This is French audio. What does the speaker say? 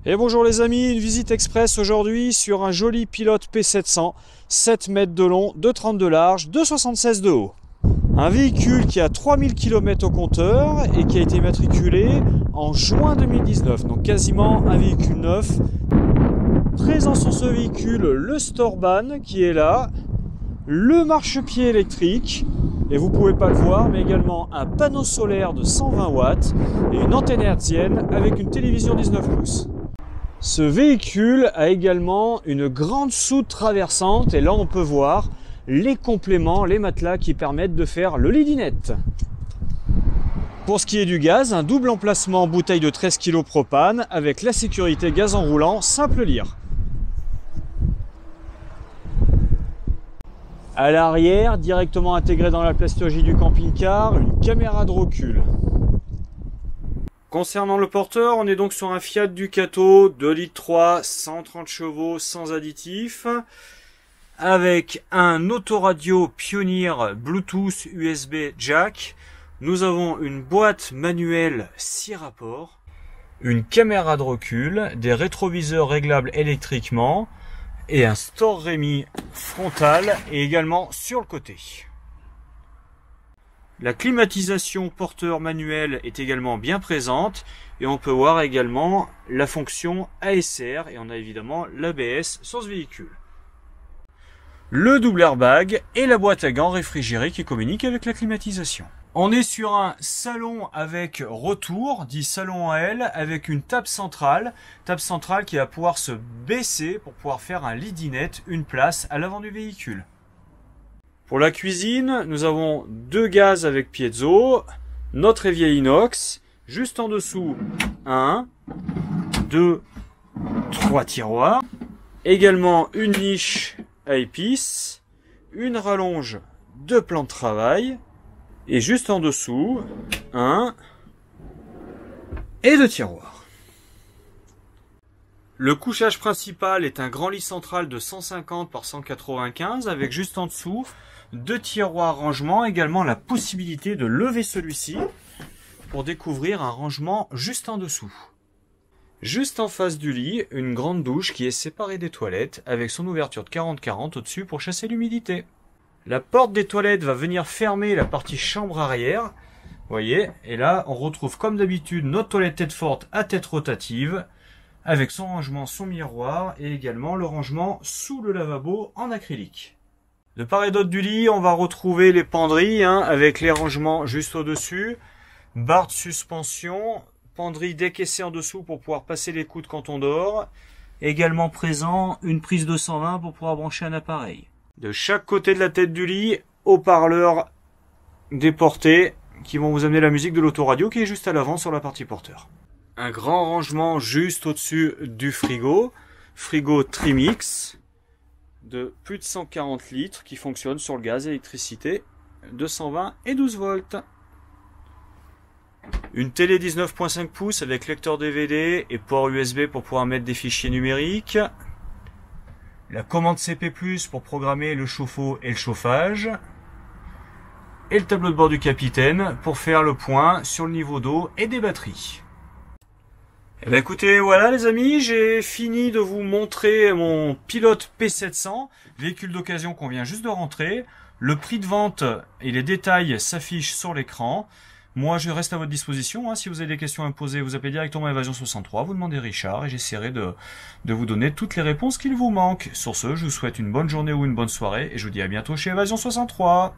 Et bonjour les amis, une visite express aujourd'hui sur un joli pilote P700, 7 mètres de long, 2,30 de large, 2,76 de haut. Un véhicule qui a 3000 km au compteur et qui a été matriculé en juin 2019, donc quasiment un véhicule neuf. Présent sur ce véhicule, le Storban qui est là, le marchepied électrique, et vous pouvez pas le voir, mais également un panneau solaire de 120 watts et une antenne hertzienne avec une télévision 19 pouces. Ce véhicule a également une grande soute traversante et là on peut voir les compléments, les matelas qui permettent de faire le lit dinette. Pour ce qui est du gaz, un double emplacement bouteille de 13 kg propane avec la sécurité gaz enroulant simple lire. À l'arrière, directement intégré dans la plastologie du camping-car, une caméra de recul. Concernant le porteur, on est donc sur un Fiat Ducato 2,3 litres, 130 chevaux sans additif, avec un autoradio Pioneer Bluetooth USB jack. Nous avons une boîte manuelle 6 rapports, une caméra de recul, des rétroviseurs réglables électriquement et un store Rémi frontal et également sur le côté. La climatisation porteur manuel est également bien présente et on peut voir également la fonction ASR et on a évidemment l'ABS sur ce véhicule. Le double airbag et la boîte à gants réfrigérée qui communique avec la climatisation. On est sur un salon avec retour, dit salon à aile, avec une table centrale qui va pouvoir se baisser pour pouvoir faire un lit dinette, une place à l'avant du véhicule. Pour la cuisine, nous avons deux gaz avec piezo, notre évier inox, juste en dessous, 1, 2, 3 tiroirs, également une niche à épices, une rallonge de plan de travail, et juste en dessous, 1 et 2 tiroirs. Le couchage principal est un grand lit central de 150 par 195 avec juste en dessous 2 tiroirs rangement, également la possibilité de lever celui-ci pour découvrir un rangement juste en dessous. Juste en face du lit, une grande douche qui est séparée des toilettes avec son ouverture de 40-40 au-dessus pour chasser l'humidité. La porte des toilettes va venir fermer la partie chambre arrière, vous voyez, et là on retrouve comme d'habitude notre toilette tête forte à tête rotative avec son rangement, son miroir et également le rangement sous le lavabo en acrylique. De part et d'autre du lit, on va retrouver les penderies avec les rangements juste au-dessus, barre de suspension, penderie décaissée en dessous pour pouvoir passer les coudes quand on dort, également présent une prise 220 pour pouvoir brancher un appareil. De chaque côté de la tête du lit, haut-parleurs déportés qui vont vous amener la musique de l'autoradio qui est juste à l'avant sur la partie porteur. Un grand rangement juste au-dessus du frigo, frigo Trimix de plus de 140 litres qui fonctionne sur le gaz, électricité, 220 et 12 volts. Une télé 19.5 pouces avec lecteur DVD et port USB pour pouvoir mettre des fichiers numériques. La commande CP+, pour programmer le chauffe-eau et le chauffage. Et le tableau de bord du capitaine pour faire le point sur le niveau d'eau et des batteries. Eh bien écoutez, voilà les amis, j'ai fini de vous montrer mon pilote P700, véhicule d'occasion qu'on vient juste de rentrer. Le prix de vente et les détails s'affichent sur l'écran. Moi je reste à votre disposition, si vous avez des questions à me poser, vous appelez directement à Évasion 63, vous demandez Richard et j'essaierai de vous donner toutes les réponses qu'il vous manque. Sur ce, je vous souhaite une bonne journée ou une bonne soirée et je vous dis à bientôt chez Évasion 63.